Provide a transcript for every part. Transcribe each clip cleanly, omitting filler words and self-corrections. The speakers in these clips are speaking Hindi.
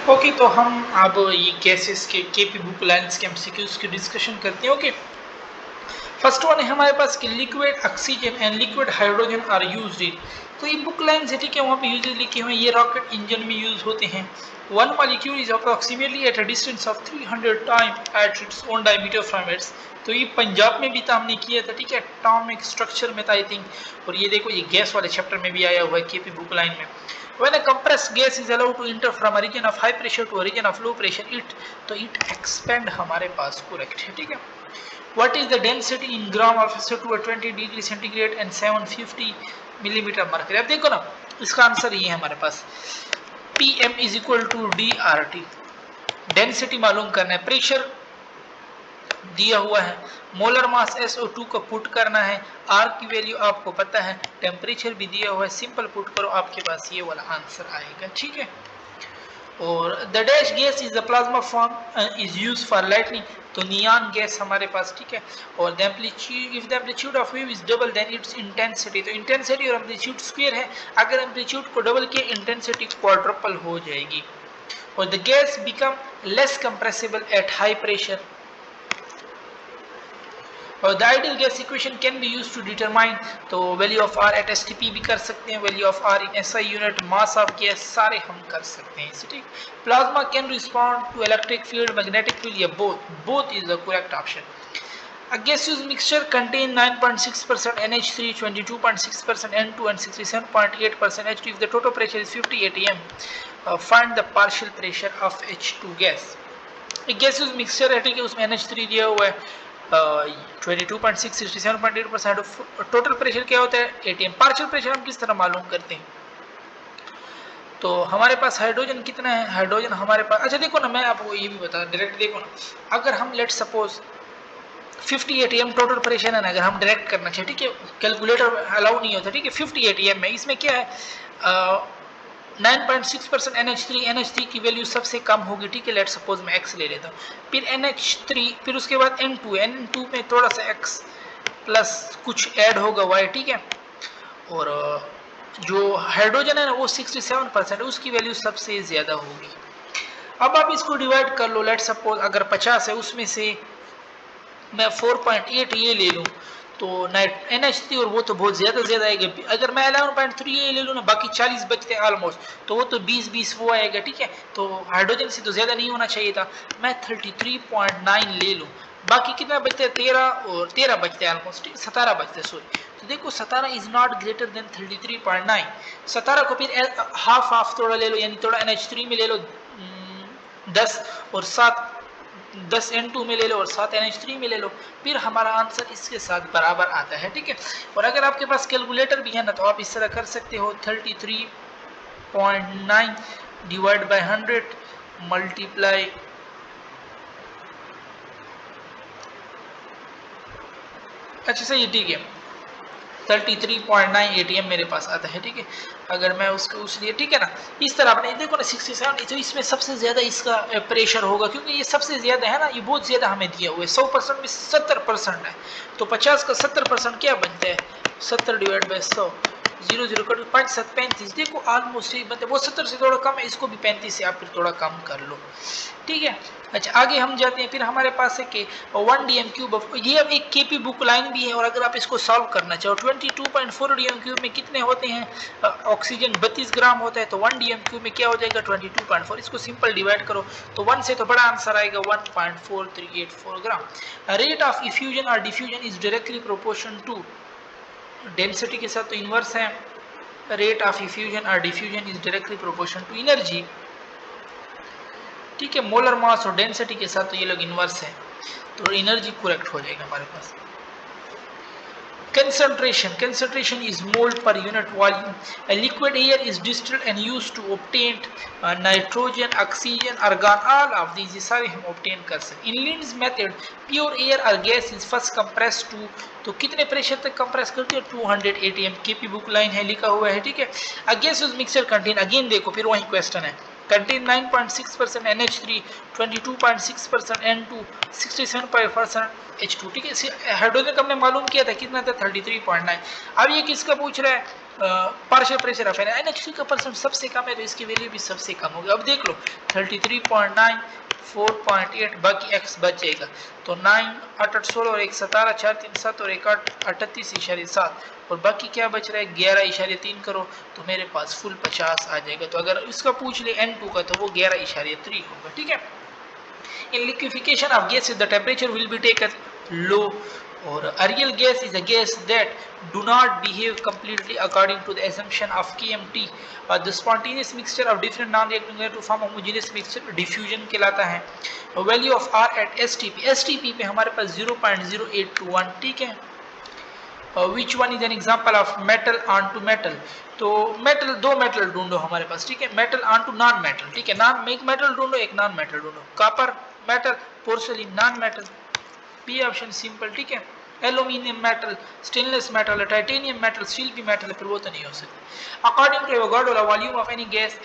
ओके, तो हम अब ये गैसेस के केपी बुक लाइन्स के एमसीक्यूज की डिस्कशन करते हैं। ओके, फर्स्ट वन है हमारे पास कि liquid oxygen and liquid hydrogen are used in. तो ये बुक लाइन है, ठीक है, वहाँ पे यूजली लिखे हुए हैं, ये रॉकेट इंजन में यूज होते हैं। One molecule is approximately at a distance of 300 time at its own diameter from its. तो ये पंजाब में भी था, हमने किया था, ठीक है, एटॉमिक स्ट्रक्चर में था आई थिंक। और ये देखो, ये गैस वाले चैप्टर में भी आया हुआ है केपी बुक लाइन में। When a compressed gas is allowed to enter from a region of high pressure to a region of low pressure, it expand हमारे पास correct है, ठीक है। What is the density in gram of SO2 at 20 degree centigrade and 750 millimeter mercury? अब देखो ना, इसका आंसर ये है हमारे पास, PM is equal to DRT। Density मालूम करना है, प्रेशर दिया हुआ है, मोलर मास SO2 को पुट करना है, R की वैल्यू आपको पता है, टेम्परेचर भी दिया हुआ है, सिंपल पुट करो, आपके पास ये वाला आंसर आएगा, ठीक है। और the dash gas is the plasma form is use for lightning. तो नियॉन गैस हमारे पास, ठीक है। और the amplitude, if the amplitude of wave is double then its intensity. तो इंटेंसिटी और एम्पलीट्यूड स्क्वायर है, अगर एम्पलीट्यूड को डबल किया इंटेंसिटी क्वाड्रपल हो जाएगी। और the gas become less compressible at high pressure. और the ideal gas equation can be use to determine, तो value of R at STP भी कर सकते हैं, value of R in SI unit, mass of gas, सारे हम कर सकते हैं इसे, ठीक। Plasma can respond to electric field, magnetic field, या both is the correct option. A gaseous mixture contain 9.6% NH3, 22.6% N2 and 67.8% H2 if the total pressure is 50 atm. Find the partial pressure of H2 gas. एक गैसियस मिक्सचर है, ठीक है, उसमें NH3 दिया हुआ है 22.6, 67.8%। टोटल प्रेशर क्या होता है ATM। पार्शियल प्रेशर हम किस तरह मालूम करते हैं, तो हमारे पास हाइड्रोजन कितना है, हाइड्रोजन हमारे पास, अच्छा देखो ना, मैं आपको ये भी बता डायरेक्ट, देखो ना, अगर हम let suppose 50 ATM total pressure है ना, अगर हम डायरेक्ट करना चाहिए, ठीक है, कैलकुलेटर अलाउ नहीं होता, ठीक है, 50 ATM में, इसमें क्या है 9.6% NH3 की वैल्यू सबसे कम होगी, ठीक है, लेट सपोज मैं X ले लेता हूँ, फिर NH3, फिर उसके बाद N2 में थोड़ा सा X प्लस कुछ ऐड होगा Y, ठीक है। और जो हाइड्रोजन है ना वो 67% है, उसकी वैल्यू सबसे ज्यादा होगी। अब आप इसको डिवाइड कर लो, लेट सपोज अगर 50 है, उसमें से मैं 4.8 ये ले लूँ, तो NH3, और वो तो बहुत ज्यादा आएगा। अगर मैं 11.3 ये ले लूँ ना, बाकी 40 बचते हैं ऑलमोस्ट, तो वो तो 20 वो आएगा, ठीक है। तो हाइड्रोजन से तो ज्यादा नहीं होना चाहिए था, मैं 33.9 ले लूँ, बाकी कितना बचते हैं 13, और 13 बचते हैं ऑलमोस्ट, 17 बचते हैं, सॉरी। तो देखो 17 इज नॉट ग्रेटर देन 33.9। 17 को फिर हाफ थोड़ा ले लो, यानी थोड़ा NH3 में ले लो 10, और 7 10 N2 में ले लो, और 7 NH3 में ले लो, फिर हमारा आंसर इसके साथ बराबर आता है, ठीक है। और अगर आपके पास कैलकुलेटर भी है ना, तो आप इस तरह कर सकते हो, 33.9 डिवाइड बाय 100 मल्टीप्लाई, अच्छा सही, ठीक है, 33.9 ATM मेरे पास आता है, ठीक है। अगर मैं उसको उस लिए, ठीक है ना, इस तरह आपने देखो ना 67, तो इसमें सबसे ज्यादा इसका प्रेशर होगा, क्योंकि ये सबसे ज्यादा है ना, ये बहुत ज्यादा हमें दिया हुआ है, 100% में 70% है, तो 50 का 70% क्या बनता है, 70 डिवाइड बाई 100, 0 कट 5 7 35, देखो ऑलमोस्ट यही बनता है, वो 70 से थोड़ा कम है, इसको भी 35 से आप फिर थोड़ा कम कर लो, ठीक है। अच्छा आगे हम जाते हैं, फिर हमारे पास है कि 1 DM³ ये अब एक केपी बुक लाइन भी है, और अगर आप इसको सॉल्व करना चाहो, 22.4 DM³ में कितने होते हैं ऑक्सीजन 32 ग्राम होता है, तो 1 DM³ में क्या हो जाएगा 22.4, इसको सिंपल डिवाइड करो, तो 1 से तो बड़ा आंसर आएगा 1.4384 ग्राम। रेट ऑफ इफ्यूजन और diffusion is directly proportion to, density के साथ तो इनवर्स है, रेट ऑफ इफ्यूजन और diffusion is directly proportion to energy, ठीक है। मोलर मास और डेंसिटी के साथ तो ये लोग इनवर्स है, तो एनर्जी करेक्ट हो जाएगा हमारे पास। concentration is mole per unit volume. A liquid air is distilled and used to obtain nitrogen, oxygen, argon, all of these सारे हम obtain कर सकते। in Lind's method pure air or gas is first compressed to, तो कितने प्रेशर तक कंप्रेस करती है 200 ATM, केपी बुक लाइन है, लिखा हुआ है, ठीक है। A gaseous mixture contain, again देखो फिर वही क्वेश्चन है, contain 9.6% NH3, 22.6% N2, 67% H2, ठीक है। हाइड्रोजन का हमने मालूम किया था कितना था 33.9। अब ये किसका पूछ रहा है, पार्शियल प्रेशर ऑफ NH3 का परसेंट सबसे कम है तो इसकी वैल्यू भी सबसे कम होगी। अब देख लो 33.9, 4.8, बाकी x बच जाएगा तो 9 8 8 16 और 1 17, 4 3 7 और 1 8 38.7 और बाकी क्या बच रहा है 11.3 करो तो मेरे पास फुल 50 आ जाएगा। तो अगर इसका पूछ ले N2 का तो वो 11.3 होगा। ठीक है। In liquefaction of gases, the temperature will be taken low. Or a real gas is a gas that do not behave completely according to the assumption of KMT. The spontaneous mixture of different non-reacting to form homogeneous mixture diffusion कहलाता है। Value of R at STP. STP पे हमारे पास 0.0821। ठीक है। Which one is an example of metal onto metal? तो मेटल, दो मेटल ढूंढो हमारे पास। ठीक है। Metal on non metal. ठीक है। नॉन एक मेटल ढूंढो, एक नॉन मेटल ढूंढो। Copper metal, porcelain non metal. B option simple. ठीक है। Aluminium metal, stainless metal, titanium metal, steel भी मेटल, फिर वो तो नहीं हो सकता। According to Avogadro the volume of any gas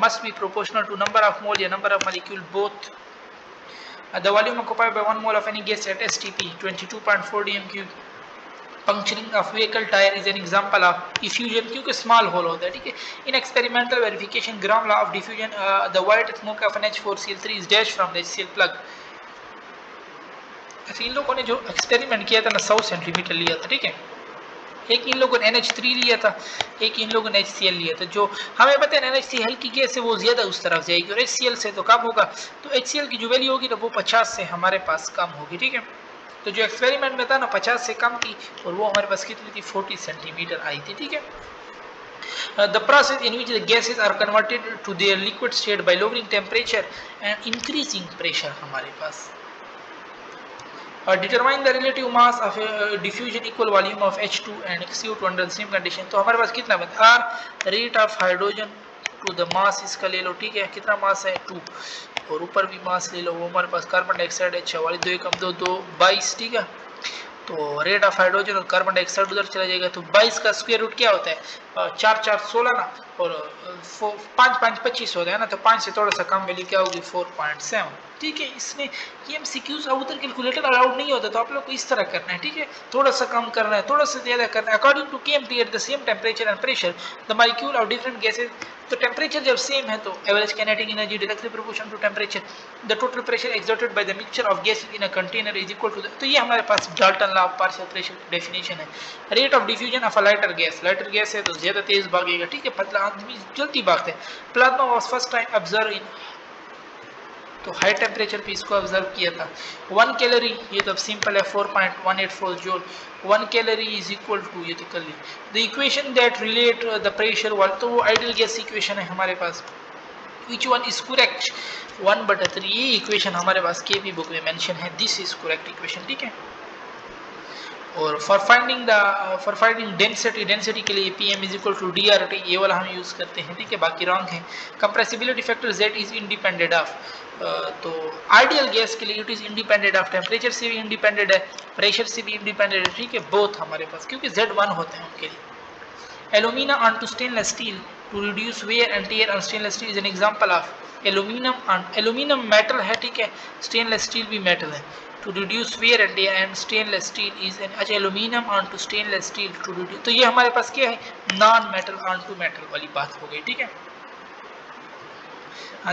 must be proportional to number of mole या number of molecule both. The volume occupied by 1 mole of any gas at STP 22.4 dm3। Puncturing of vehicle tyre is an example of diffusion, क्योंकि स्मॉल होल होता है। ठीक है। In experimental verification Graham law of diffusion the white smoke of NH4Cl3 is dash from the HCl plug. अच्छा, इन लोगों ने जो एक्सपेरिमेंट किया था ना 100 सेंटीमीटर लिया था। ठीक है। एक इन लोगों ने NH3 लिया था, एक इन लोगों ने HCl लिया था। जो हमें पता है NH3 हल्की गैस है वो ज्यादा उस तरफ जाएगी और HCl से तो कम होगा, तो HCl की जो वैल्यू होगी ना वो 50 से हमारे पास कम होगी। ठीक है। तो जो एक्सपेरिमेंट में था ना 50 से कम थी और वो हमारे पास कितनी थी 40 सेंटीमीटर आई थी। ठीक है। The process in which the gases are converted to their liquid state by lowering temperature and increasing pressure हमारे पास। Determine the relative mass of diffusion equal volume of H2 and CO2 under the same condition। तो हमारे पास कितना बना R rate of hydrogen to the mass इसका ले लो। ठीक है। कितना मास है 2 और ऊपर भी मास ले लो, वो हमारे पास कार्बन डाइऑक्साइड है 6 वाली 2 एकम 2 2 22। ठीक है। तो रेट ऑफ हाइड्रोजन और कार्बन डाइऑक्साइड उधर चला जाएगा तो 22 का स्क्वायर रूट क्या होता है 4 4 16 ना और 5 5 25 होता है ना, तो 5 से थोड़ा सा कम वैल्यू क्या होगी 4.7। ठीक है। इसमें ये एमसीक्यूज अब उधर कैलकुलेटर अलाउड नहीं होता तो आप लोग को इस तरह करना है। ठीक है। थोड़ा सा कम करना है, थोड़ा सा ज्यादा करना है। According to KMT at the same temperature and pressure the molecule of different gases. तो टेम्परेचर जब सेम है तो average kinetic energy directly proportional to temperature the total pressure exerted by the mixture of gases in a container is equal to. तो ये हमारे पास Dalton law of partial pressure definition है। Rate of diffusion of a lighter gas, lighter gas है तो ज्यादा तेज भागेगा। ठीक है। पतला आदमी जल्दी भागता है। Plasma was first time observe in, तो हाई टेम्परेचर पे इसको ऑब्जर्व किया था। 1 कैलोरी, ये तो सिंपल है 4.184 joule. 1 calorie is equal to, ये तो कर ली। The equation that relate the pressure वाल, तो वो आइडियल गैस इक्वेशन है हमारे पास। विच वन इज करेक्ट 1/3, ये इक्वेशन हमारे पास केपी बुक में मेंशन है। This is correct equation. ठीक है। और फॉर फाइंडिंग डेंसिटी, डेंसिटी के लिए PM is equal to DRT, ये वाला हम यूज करते हैं। ठीक है। बाकी रॉन्ग है। Compressibility factor Z is independent of, तो आइडियल गैस के लिए it is independent of temperature से भी इंडिपेंडेंट है, प्रेशर से भी इंडिपेंडेंट है। ठीक है। बोथ हमारे पास क्योंकि Z1 होते हैं उनके लिए। Alumina on to stainless steel to reduce wear and tear on stainless steel is an example of aluminium metal है। ठीक है। स्टेनलेस स्टील भी मेटल है। to reduce wear and tear and stainless steel is an, अच्छा aluminium onto stainless steel to reduce, तो ये हमारे पास क्या है नॉन मेटल onto मेटल वाली बात हो गई। ठीक है।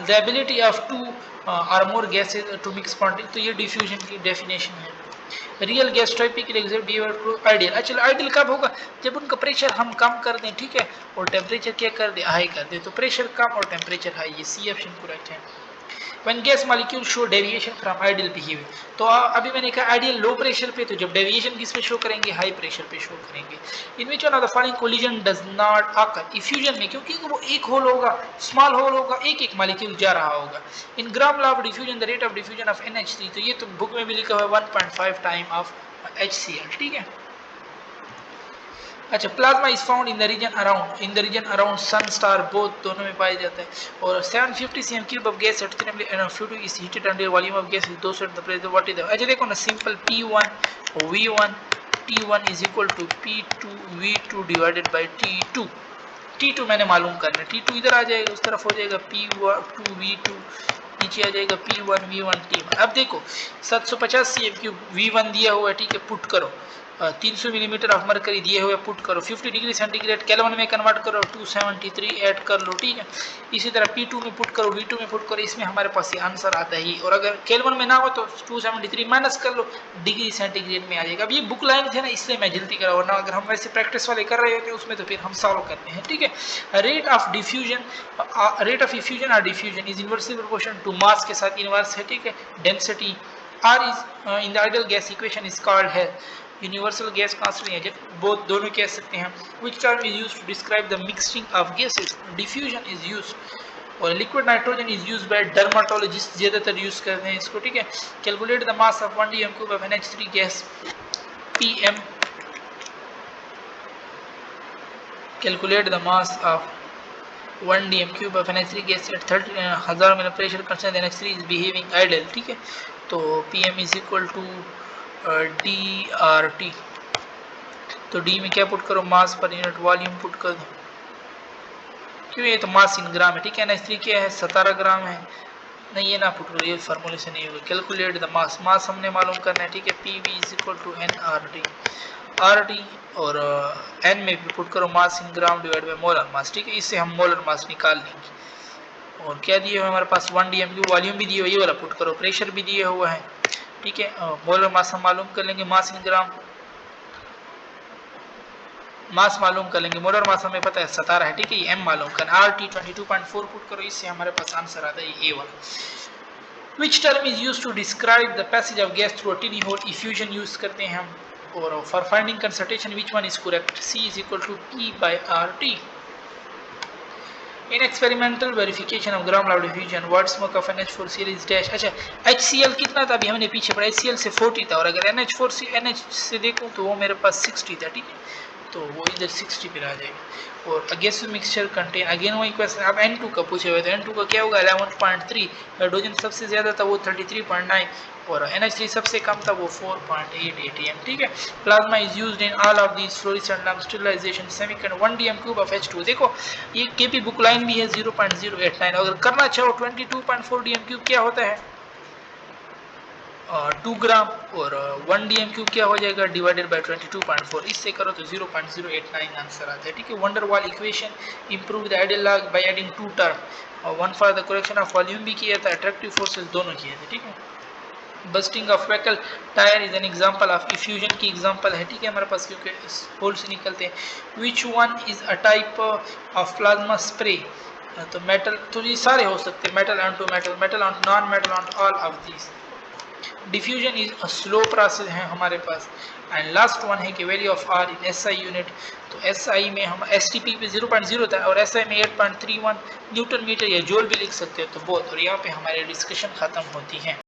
the ability of two or more gases to mix quantity, तो ये डिफ्यूजन की डेफिनेशन है। Real gas typical exit ideal. अच्छा, आइडियल कब होगा जब उनका प्रेशर हम कम कर दें। ठीक है। और टेम्परेचर क्या कर दे हाई कर दे, तो प्रेशर कम और टेम्परेचर हाई, ये सी ऑप्शन करेक्ट है। When gas molecule show deviation from ideal behavior, तो अभी मैंने कहा आइडियल लो प्रेशर पे, तो जब डेविएशन किस पे शो करेंगे हाई प्रेशर पे शो करेंगे। In which one of the following collision does not occur, effusion में क्योंकि वो एक होल होगा, स्मॉल होल होगा, एक एक मॉलिक्यूल जा रहा होगा। In Graham law of diffusion the rate of diffusion of NH3, तो ये तो बुक में भी लिखा हुआ है 1.5 टाइम ऑफ HCl। ठीक है। अच्छा, plasma is found in the region around sun star, both दोनों में पाया जाता है। और 750 cm cube of gas extensively and fluid is heated under volume of gas is 200 the pressure, what is the, अच्छा देखो ना simple P1 V1 T1 is equal to P2 V2 divided by T2। T2 मैंने मालूम करना है, T2 इधर आ जाएगा, उस तरफ हो जाएगा P2 V2, नीचे आ जाएगा P1 V1 T1। अब देखो 750 cm क्यूब V1 दिया हुआ है। ठीक है। पुट करो 300 मिलीमीटर ऑफ मरकरी दिए हुए पुट करो, 50 डिग्री सेंटीग्रेड केल्विन में कन्वर्ट करो, 273 ऐड कर लो, ठीक है। इसी तरह P2 में पुट करो, V2 में पुट करो, इसमें हमारे पास ये आंसर आता है। और अगर केल्विन में ना हो तो 273 माइनस कर लो, डिग्री सेंटीग्रेड में आ जाएगा। अब ये बुक लाइन थे ना, इसलिए मैं जल्दी करा, वरना अगर हम वैसे प्रैक्टिस वाले कर रहे होते हैं उसमें तो फिर हम सॉल्व करते हैं, ठीक है। Rate of diffusion, rate of effusion और diffusion is inversely proportional to mass के साथ इनवर्स है, ठीक है। Density R is in the ideal gas equation is called है यूनिवर्सल गैस कांस्टेंट, बोथ दोनों कह सकते हैं। Which term is used to describe the mixing of gases, diffusion is used. और liquid nitrogen is used by dermatologist, ज्यादातर यूज करते हैं इसको, ठीक है। Calculate the mass of 1 dm³ of NH3 gas PM, calculate the mass of 1 dm³ of NH3 gas at 30,000 milli pressure constant, NH3 is behaving ideal, ठीक है। तो PM is equal to DRT। तो D में क्या पुट करो, मास पर यूनिट वॉल्यूम पुट कर दो, क्यों, ये तो मास इन ग्राम है, ठीक है। NH3 क्या है, 17 ग्राम है, नहीं ये ना पुट करो, ये फार्मूले से नहीं होगा। कैलकुलेट द मास, मास हमने मालूम करना है, ठीक है। PV is equal to NRT, RT और N में भी पुट करो mass in gram divide by molar mass, ठीक है। इससे हम मोलर मास निकाल लेंगे। और क्या दिए हुए हमारे पास, 1 dm³, वॉल्यूम भी दिए हुआ, ये वाला पुट करो, प्रेशर भी दिए हुआ है, ठीक है। मोलर मास हम मालूम कर लेंगे, मास इन ग्राम, मास मालूम कर लेंगे, मोलर मास हमें पता है 17 है, ठीक है। ये M मालूम करना, RT 22.4 पुट करो, इससे हमारे पास आंसर आता है ये वाला। Which term is used to describe the passage of gas through a tiny hole, effusion use करते हैं हम। और for finding concentration which one is correct, C is equal to P/RT। In experimental verification of gram level diffusion, word smoke of NH4Cl is dash। अच्छा, HCl कितना था, अभी हमने पीछे पढ़ा, HCl से 40 था, और अगर NH से देखूं तो वो मेरे पास 60 था, ठीक है। तो वो इधर 60 पे आ जाएगा। और गैस मिक्सचर कंटेन, अगेन वही क्वेश्चन, अब N2 का पूछे हुए, तो N2 का क्या होगा, 11.3, हाइड्रोजन सबसे ज्यादा था वो 33.9, और NH3 सबसे कम था वो 4.8 atm, ठीक है। Plasma is used in all of these fluorescent lamp, sterilisation, semiconductor, 1 dm³ of H2। देखो ये KP बुक लाइन भी है 0.089, अगर करना चाहो 22.4 dm³ क्या होता है, 2 ग्राम, और 1 dm³ क्या हो जाएगा, डिवाइडेड बाय 22.4, इससे करो तो 0.089 आंसर आता है, ठीक है। Wonder wall equation, improve the ideal log by adding 2 term, और 1 for the correction of volume भी किया था, अट्रैक्टिव फोर्सेस दोनों किए थे, ठीक है। Bursting of vehicle tyre is an example of effusion की एग्जांपल है, ठीक है हमारे पास, क्योंकि होल से निकलते हैं। Which one is a type of plasma spray, तो मेटल, तो ये सारे हो सकते हैं, metal on to metal, metal on non metal on all of these. Diffusion is a slow process है हमारे पास। एंड लास्ट वन है कि value of R in SI unit, तो SI में हम STP पे 0.0 था, और SI में 8.31 न्यूटन मीटर या जूल भी लिख सकते हैं, तो बहुत। और यहाँ पे हमारी डिस्कशन खत्म होती है।